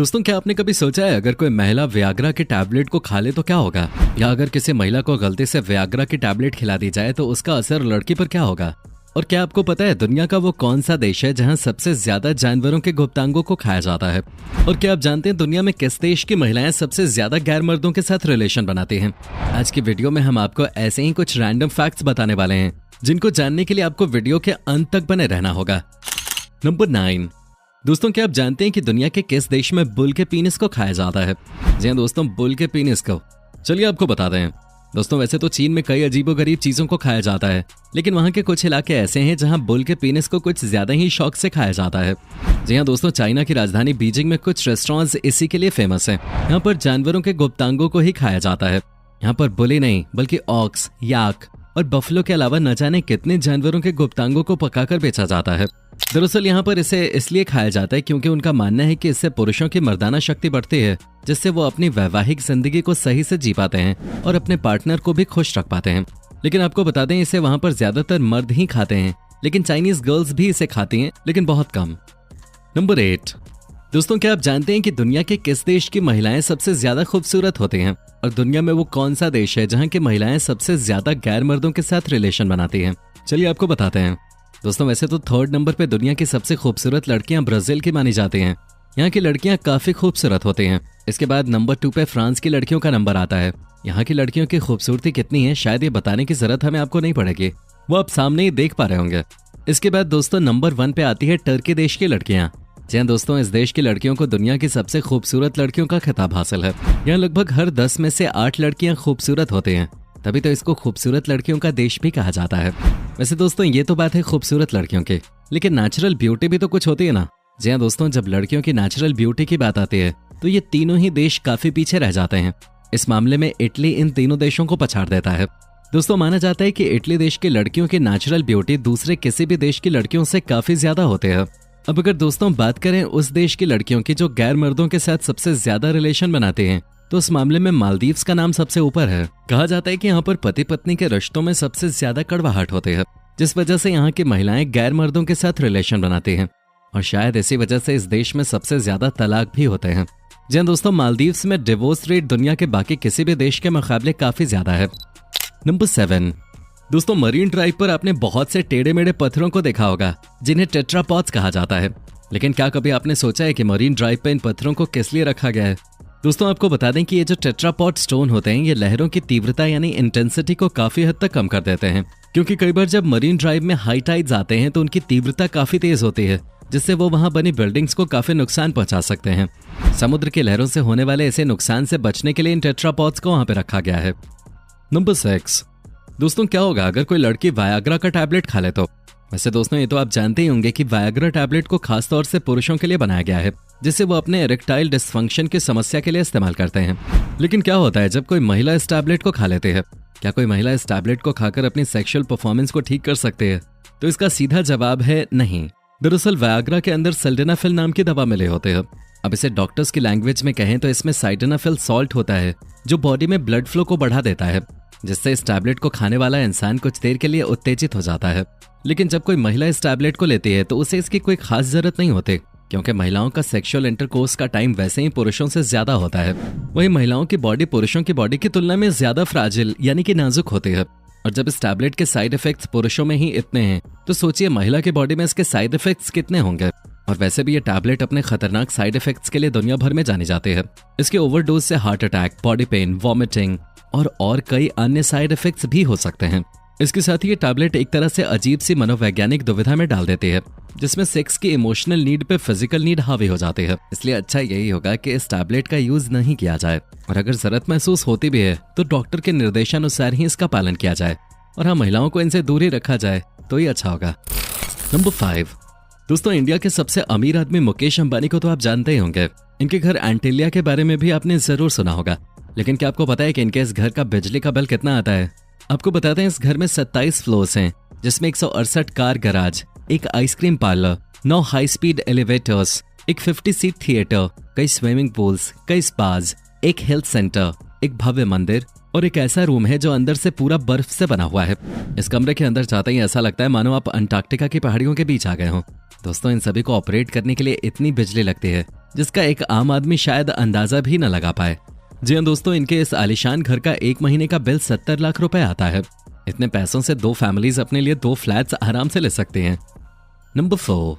दोस्तों, क्या आपने कभी सोचा है अगर कोई महिला वियाग्रा के टैबलेट को खा ले तो क्या होगा, या अगर किसी महिला को गलती से वियाग्रा की टैबलेट खिला दी जाए तो उसका असर लड़की पर क्या होगा। और क्या आपको पता है दुनिया का वो कौन सा देश है जहां सबसे ज्यादा जानवरों के गुप्तांगों को खाया जाता है। और क्या आप जानते हैं दुनिया में किस देश की महिलाएं सबसे ज्यादा गैर मर्दों के साथ रिलेशन बनाती हैं। आज की वीडियो में हम आपको ऐसे ही कुछ रैंडम फैक्ट्स बताने वाले हैं जिनको जानने के लिए आपको वीडियो के अंत तक बने रहना होगा। नंबर 9। दोस्तों, क्या आप जानते हैं कि दुनिया के किस देश में बुल के पीनिस को खाया जाता है। जी हाँ दोस्तों, बुल के पीनिस को। चलिए आपको बताते हैं। दोस्तों, वैसे तो चीन में कई अजीबोगरीब चीजों को खाया जाता है, लेकिन वहाँ के कुछ इलाके ऐसे हैं जहाँ बुल के पीनिस को कुछ ज्यादा ही शौक से खाया जाता है। जी हाँ दोस्तों, चाइना की राजधानी बीजिंग में कुछ रेस्टोरेंट्स इसी के लिए फेमस हैं। यहाँ पर जानवरों के गुप्तांगों को ही खाया जाता है। यहाँ पर बुल ही नहीं बल्कि ऑक्स, याक और बफलो के अलावा न जाने कितने जानवरों के गुप्तांगों को पकाकर बेचा जाता है। दरअसल यहाँ पर इसे इसलिए खाया जाता है क्योंकि उनका मानना है कि इससे पुरुषों की मर्दाना शक्ति बढ़ती है, जिससे वो अपनी वैवाहिक जिंदगी को सही से जी पाते हैं और अपने पार्टनर को भी खुश रख पाते हैं। लेकिन आपको बता दें इसे वहाँ पर ज्यादातर मर्द ही खाते हैं, लेकिन चाइनीज गर्ल्स भी इसे खाती हैं, लेकिन बहुत कम। नंबर 8। दोस्तों, क्या आप जानते हैं कि दुनिया के किस देश की महिलाएं सबसे ज्यादा खूबसूरत होती हैं, और दुनिया में वो कौन सा देश है जहाँ की महिलाएं सबसे ज्यादा गैर मर्दों के साथ रिलेशन बनाती हैं। चलिए आपको बताते हैं। दोस्तों, वैसे तो 3rd नंबर पे दुनिया की सबसे खूबसूरत लड़कियां ब्राजील की मानी जाती हैं। यहाँ की लड़कियां काफी खूबसूरत होती हैं। इसके बाद नंबर 2 पे फ्रांस की लड़कियों का नंबर आता है। यहाँ की लड़कियों की खूबसूरती कितनी है शायद ये बताने की जरूरत हमें आपको नहीं पड़ेगी, वो आप सामने ही देख पा रहे होंगे। इसके बाद दोस्तों नंबर 1 पे आती है टर्की देश की लड़कियां। जी हाँ दोस्तों, इस देश की लड़कियों को दुनिया की सबसे खूबसूरत लड़कियों का खिताब हासिल है। यहाँ लगभग हर 10 में से 8 लड़कियां खूबसूरत होती हैं, तभी तो इसको खूबसूरत लड़कियों का देश भी कहा जाता है। वैसे दोस्तों, ये तो बात है खूबसूरत लड़कियों की, लेकिन नेचुरल ब्यूटी भी तो कुछ होती है ना। जी हाँ दोस्तों, जब लड़कियों की नेचुरल ब्यूटी की बात आती है तो ये तीनों ही देश काफी पीछे रह जाते हैं। इस मामले में इटली इन तीनों देशों को पछाड़ देता है। दोस्तों, माना जाता है कि इटली देश की लड़कियों की नेचुरल ब्यूटी दूसरे किसी भी देश की लड़कियों से काफी ज्यादा होते हैं। अब अगर दोस्तों बात करें उस देश की लड़कियों की जो गैर मर्दों के साथ सबसे ज्यादा रिलेशन बनाते हैं, तो उस मामले में मालदीव्स का नाम सबसे ऊपर है। कहा जाता है कि यहाँ पर पति पत्नी के रिश्तों में सबसे ज्यादा कड़वाहट होती है, जिस वजह से यहाँ की महिलाएं गैर मर्दों के साथ रिलेशन बनाती हैं, और शायद इसी वजह से इस देश में सबसे ज्यादा तलाक भी होते हैं। जी हाँ दोस्तों, मालदीव्स में डिवोर्स रेट दुनिया के बाकी किसी भी देश के मुकाबले काफी ज्यादा है। नंबर 7। दोस्तों, मरीन ड्राइव पर आपने बहुत से टेढ़े मेढ़े पत्थरों को देखा होगा जिन्हें टेट्रापॉड्स कहा जाता है, लेकिन क्या कभी आपने सोचा है कि मरीन ड्राइव पर इन पत्थरों को किस लिए रखा गया है। दोस्तों, आपको बता दें कि ये जो टेट्रापॉड स्टोन होते हैं ये लहरों की तीव्रता यानी इंटेंसिटी को काफी हद तक कम कर देते हैं, क्योंकि कई बार जब मरीन ड्राइव में हाई टाइड्स आते हैं तो उनकी तीव्रता काफी तेज होती है, जिससे वो वहां बनी बिल्डिंग्स को काफी नुकसान पहुंचा सकते हैं। समुद्र की लहरों से होने वाले ऐसे नुकसान से बचने के लिए इन टेट्रापॉड्स को वहां पे रखा गया है। नंबर 6। दोस्तों, क्या होगा अगर कोई लड़की वायाग्रा का टैबलेट खा ले तो। वैसे दोस्तों, ये तो आप जानते ही होंगे कि वायाग्रा टैबलेट को खास तौर से पुरुषों के लिए बनाया गया है, जिससे वो अपने इरेक्टाइल डिसफंक्शन की समस्या के लिए इस्तेमाल करते हैं। लेकिन क्या होता है जब कोई महिला इस टैबलेट को खा लेती है। क्या कोई महिला इस टैबलेट को खाकर अपनी सेक्सुअल परफॉर्मेंस को ठीक कर सकती है? तो इसका सीधा जवाब है नहीं। दरअसल वायाग्रा के अंदर सिल्डेनाफिल नाम की दवा मिले होते हैं। अब इसे डॉक्टर्स की लैंग्वेज में कहें तो इसमें साइडेनाफिल सॉल्ट होता है, जो बॉडी में ब्लड फ्लो को बढ़ा देता है, जिससे इस टैबलेट को खाने वाला इंसान कुछ देर के लिए उत्तेजित हो जाता है। लेकिन जब कोई महिला इस टैबलेट को लेती है तो उसे इसकी कोई खास जरूरत नहीं होती, क्योंकि महिलाओं का सेक्सुअल इंटरकोर्स का टाइम वैसे ही पुरुषों से ज्यादा होता है। वहीं महिलाओं की बॉडी पुरुषों की बॉडी की तुलना में ज्यादा फ्राजिल यानी कि नाजुक होती है, और जब इस टैबलेट के साइड इफेक्ट्स पुरुषों में ही इतने हैं तो सोचिए महिला की बॉडी में इसके साइड इफेक्ट्स कितने होंगे। और वैसे भी ये टैबलेट अपने खतरनाक साइड इफेक्ट्स के लिए दुनिया भर में जानी जाती है। इसके ओवरडोज से heart attack, body pain, vomiting और कई अन्य साइड इफेक्ट्स भी हो सकते हैं। इसके साथ ही ये टैबलेट एक तरह से अजीब सी मनोवैज्ञानिक दुविधा में डाल देती है, जिसमें सेक्स की इमोशनल नीड पे फिजिकल नीड हावी हो जाती है। इसलिए अच्छा यही होगा कि इस टैबलेट का यूज नहीं किया जाए, और अगर जरूरत महसूस होती भी है तो डॉक्टर के निर्देशानुसार ही इसका पालन किया जाए, और हाँ, महिलाओं को इनसे दूर ही रखा जाए तो ही अच्छा होगा। नंबर 5। दोस्तों, इंडिया के सबसे अमीर आदमी मुकेश अंबानी को तो आप जानते ही होंगे। इनके घर एंटीलिया के बारे में भी आपने जरूर सुना होगा, लेकिन क्या आपको पता है कि इनके इस घर का बिजली का बिल कितना आता है? आपको बताते हैं, इस घर में 27 फ्लोर्स हैं, जिसमें 168 कार गैराज, एक ice cream parlour, 9 high speed elevators, एक 50 सीट थिएटर, कई स्विमिंग पूल्स, कई स्पाज, एक हेल्थ सेंटर, एक भव्य मंदिर और एक ऐसा रूम है जो अंदर से पूरा बर्फ से बना हुआ है। इस कमरे के अंदर जाते ही ऐसा लगता है मानो आप अंटार्कटिका की पहाड़ियों के बीच आ गए हों। दोस्तों इन सभी को ऑपरेट करने के लिए इतनी बिजली लगती है जिसका एक आम आदमी शायद अंदाजा भी न लगा पाए। जी हाँ दोस्तों, इनके इस आलीशान घर का 1 महीने का बिल 70 लाख रुपए आता है। इतने पैसों से 2 फैमिलीज अपने लिए 2 फ्लैट्स आराम से ले सकते हैं। नंबर 4,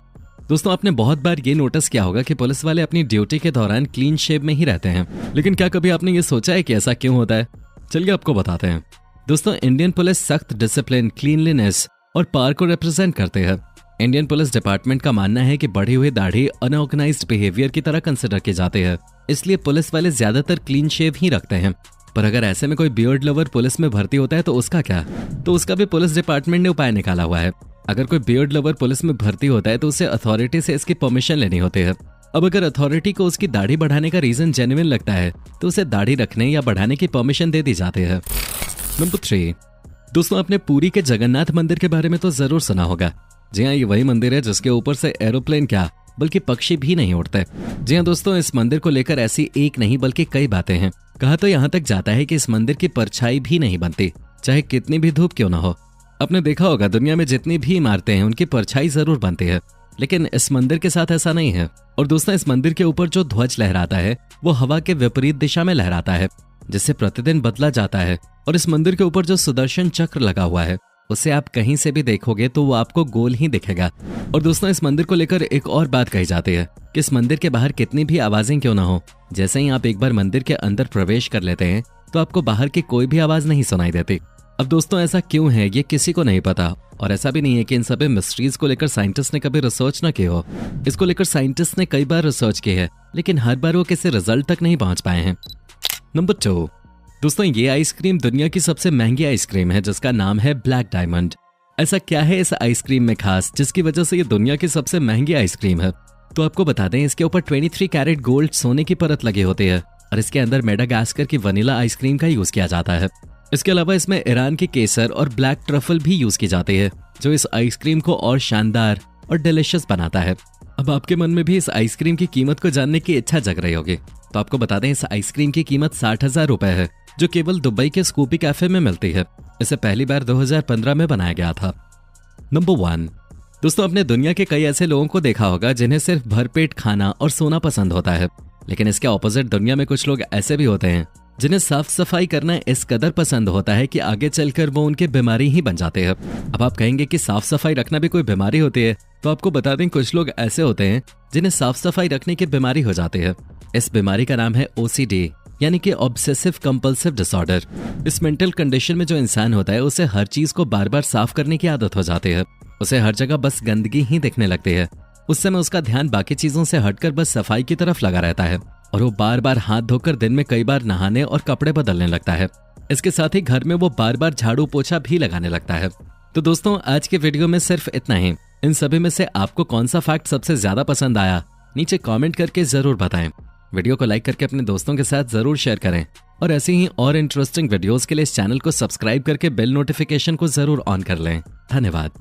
दोस्तों आपने बहुत बार ये नोटिस किया होगा कि पुलिस वाले अपनी ड्यूटी के दौरान क्लीन शेव में ही रहते हैं, लेकिन क्या कभी आपने ये सोचा है कि ऐसा क्यों होता है? चलिए आपको बताते हैं। दोस्तों इंडियन पुलिस सख्त डिसिप्लिन, क्लीनलीनेस और पावर को रिप्रेजेंट करते हैं। इंडियन पुलिस डिपार्टमेंट का मानना है कि बढ़ी हुई दाढ़ी अनऑर्गेनाइज्ड बिहेवियर की तरह कंसिडर किए जाते हैं, इसलिए पुलिस वाले ज्यादातर क्लीन शेव ही रखते हैं। पर अगर ऐसे में कोई बियर्ड लवर पुलिस में भर्ती होता है तो उसका क्या? तो उसका भी पुलिस डिपार्टमेंट ने उपाय निकाला हुआ है। अगर कोई बियर्ड लवर पुलिस में भर्ती होता है तो उसे अथॉरिटी से इसकी परमिशन लेनी होती है। अब अगर अथॉरिटी को उसकी दाढ़ी बढ़ाने का रीजन जेन्युइन लगता है तो उसे दाढ़ी रखने या बढ़ाने की परमिशन दे दी जाती है। नंबर 3, दोस्तों आपने पुरी के जगन्नाथ मंदिर के बारे में तो जरूर सुना होगा। जी हाँ, ये वही मंदिर है जिसके ऊपर से एरोप्लेन क्या बल्कि पक्षी भी नहीं उड़ते। जी हाँ दोस्तों, इस मंदिर को लेकर ऐसी एक नहीं बल्कि कई बातें हैं। कहा तो यहाँ तक जाता है कि इस मंदिर की परछाई भी नहीं बनती, चाहे कितनी भी धूप क्यों ना हो। आपने देखा होगा दुनिया में जितनी भी इमारतें हैं उनकी परछाई जरूर बनती है, लेकिन इस मंदिर के साथ ऐसा नहीं है। और दोस्तों इस मंदिर के ऊपर जो ध्वज लहराता है वो हवा के विपरीत दिशा में लहराता है, जिससे प्रतिदिन बदला जाता है। और इस मंदिर के ऊपर जो सुदर्शन चक्र लगा हुआ है उसे आप कहीं से भी देखोगे तो वो आपको गोल ही दिखेगा। और दोस्तों इस मंदिर को लेकर एक और बात कही जाती है कि इस मंदिर के बाहर कितनी भी आवाजें क्यों ना हो, जैसे ही आप एक बार मंदिर के अंदर प्रवेश कर लेते हैं तो आपको बाहर की कोई भी आवाज नहीं सुनाई देती। अब दोस्तों ऐसा क्यों है ये किसी को नहीं पता, और ऐसा भी नहीं है कि इन सभी मिस्ट्रीज को लेकर साइंटिस्ट ने कभी रिसर्च न की हो। इसको लेकर साइंटिस्ट ने कई बार रिसर्च की है, लेकिन हर बार वो किसी रिजल्ट तक नहीं पहुंच पाए हैं। नंबर 2, दोस्तों ये आइसक्रीम दुनिया की सबसे महंगी आइसक्रीम है जिसका नाम है ब्लैक डायमंड। ऐसा क्या है इस आइसक्रीम में खास जिसकी वजह से ये दुनिया की सबसे महंगी आइसक्रीम है? तो आपको बता दें इसके ऊपर 23 कैरेट गोल्ड सोने की परत लगी होती है और इसके अंदर मेडागास्कर की वनीला आइसक्रीम का यूज किया जाता है। इसके अलावा इसमें ईरान की केसर और ब्लैक ट्रफल भी यूज की जाती है जो इस आइसक्रीम को और शानदार और डिलिशियस बनाता है। अब आपके मन में भी इस आइसक्रीम की कीमत को जानने की इच्छा जग रही होगी, तो आपको बता दें इस आइसक्रीम की कीमत 60,000 रुपए है जो केवल दुबई के स्कूपी कैफे में मिलती है। इसे पहली बार 2015 में बनाया गया था। नंबर 1, दोस्तों आपने दुनिया के कई ऐसे लोगों को देखा होगा जिन्हें सिर्फ भरपेट खाना और सोना पसंद होता है, लेकिन इसके ऑपोजिट दुनिया में कुछ लोग ऐसे भी होते हैं जिन्हें साफ सफाई करना इस कदर पसंद होता है कि आगे चलकर वो उनके बीमारी ही बन जाते हैं। अब आप कहेंगे कि साफ सफाई रखना भी कोई बीमारी होती है, तो आपको बता दें कुछ लोग ऐसे होते हैं जिन्हें साफ सफाई रखने की बीमारी हो जाती है। इस बीमारी का नाम है OCD यानी कि ऑब्सेसिव कंपल्सिव डिसऑर्डर। इस मेंटल कंडीशन में जो इंसान होता है उसे हर चीज को बार बार साफ करने की आदत हो जाती है। उसे हर जगह बस गंदगी ही दिखने लगती है। उस समय उसका ध्यान बाकी चीजों से हटकर बस सफाई की तरफ लगा रहता है और वो बार बार हाथ धोकर दिन में कई बार नहाने और कपड़े बदलने लगता है। इसके साथ ही घर में वो बार बार झाड़ू पोछा भी लगाने लगता है। तो दोस्तों आज के वीडियो में सिर्फ इतना ही। इन सभी में से आपको कौन सा फैक्ट सबसे ज्यादा पसंद आया नीचे कमेंट करके जरूर बताएं। वीडियो को लाइक करके अपने दोस्तों के साथ जरूर शेयर करें और ऐसे ही और इंटरेस्टिंग वीडियोस के लिए इस चैनल को सब्सक्राइब करके बेल नोटिफिकेशन को जरूर ऑन कर लें। धन्यवाद।